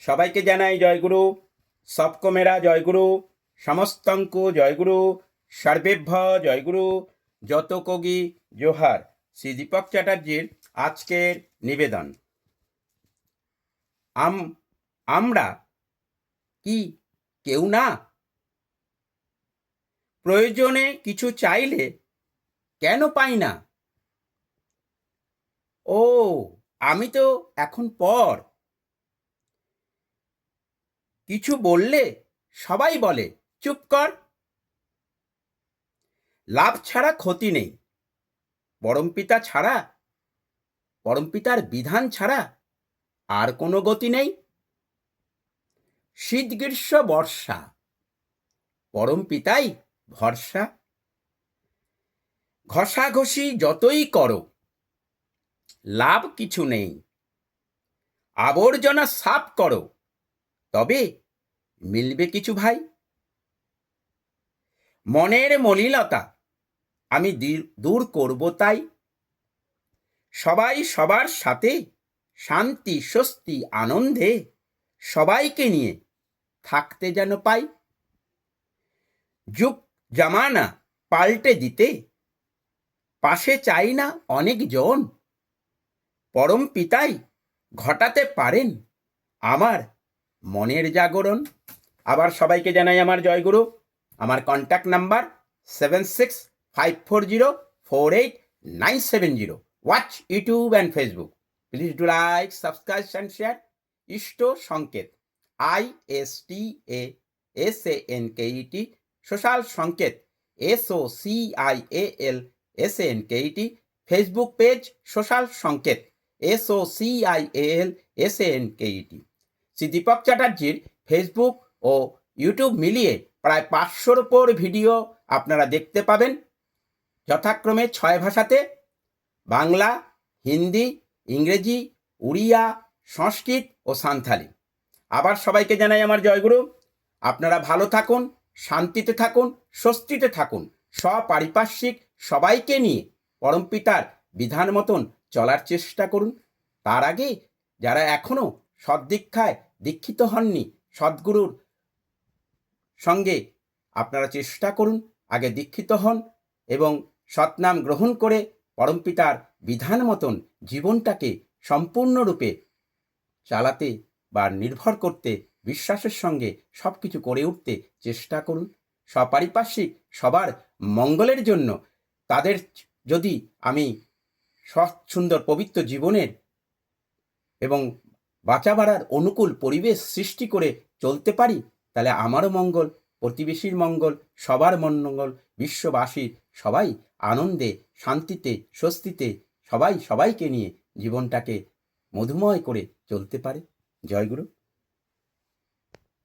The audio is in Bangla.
সবাইকে জানাই জয়গুরু। সবকো মেরা জয়গুরু, সমস্তঙ্কু জয়গুরু, সর্বেভ্য জয়গুরু, যত কগি জোহার। শ্রী দীপক চ্যাটার্জির আজকের নিবেদন। আমরা কি কেউ না? প্রয়োজনে কিছু চাইলে কেন পাই না? ও, আমি তো এখন পর। কিছু বললে সবাই বলে চুপ কর। লাভ ছাড়া ক্ষতি নেই, পরমপিতা ছাড়া, পরমপিতার বিধান ছাড়া আর কোনো গতি নেই। শীত গ্রীষ্ম বর্ষা, পরমপিতাই ভরসা। ঘষাঘষি যতই করো, লাভ কিছু নেই। আবর্জনা সাফ করো, তবে মিলবে কিছু ভাই। মনের মলিনতা আমি দূর করব তাই। সবাই সবার সাথে শান্তি স্বস্তি আনন্দে সবাইকে নিয়ে থাকতে যেন পাই। যুগ জামানা পাল্টে দিতে পাশে চাই না অনেকজন, পরম পিতাই ঘটাতে পারেন আমার মনের জাগরণ। আবার সবাইকে জানাই আমার জয়গুরু। আমার contact number 7654048970। Watch YouTube and Facebook. Please do like, subscribe and share. Ishta Sanket, ISTASANKET, social Sanket, SOCIALSANKET, Facebook page social Sanket, SOCIALSANKET। Shri Dipak চ্যাটার্জির ফেসবুক ও ইউটিউব মিলিয়ে প্রায় 500-র ওপর ভিডিও আপনারা দেখতে পাবেন, যথাক্রমে 6 ভাষাতে: বাংলা, হিন্দি, ইংরেজি, উড়িয়া, সংস্কৃত ও সাঁওতালি। আবার সবাইকে জানাই আমার জয়গুরু। আপনারা ভালো থাকুন, শান্তিতে থাকুন, স্বস্তিতে থাকুন। সপারিপার্শ্বিক সবাইকে নিয়ে পরমপিতার বিধান মতন চলার চেষ্টা করুন। তার আগে যারা এখনো সদ্দীক্ষায় দীক্ষিত হননি, সদ্গুরুর সঙ্গে আপনারা চেষ্টা করুন আগে দীক্ষিত হন এবং সৎনাম গ্রহণ করে পরমপিতার বিধান মতন জীবনটাকে সম্পূর্ণরূপে চালাতে বা নির্ভর করতে বিশ্বাসের সঙ্গে সব কিছু করে উঠতে চেষ্টা করুন। সপারিপার্শ্বিক সবার মঙ্গলের জন্য তাদের যদি আমি সুন্দর পবিত্র জীবনের এবং বাঁচা বাড়ার অনুকূল পরিবেশ সৃষ্টি করে চলতে পারি, তাহলে আমারও মঙ্গল, প্রতিবেশীর মঙ্গল, সবার মঙ্গল, বিশ্ববাসীর সবাই আনন্দে শান্তিতে স্বস্তিতে সবাই সবাইকে নিয়ে জীবনটাকে মধুময় করে চলতে পারে। জয় গুরু।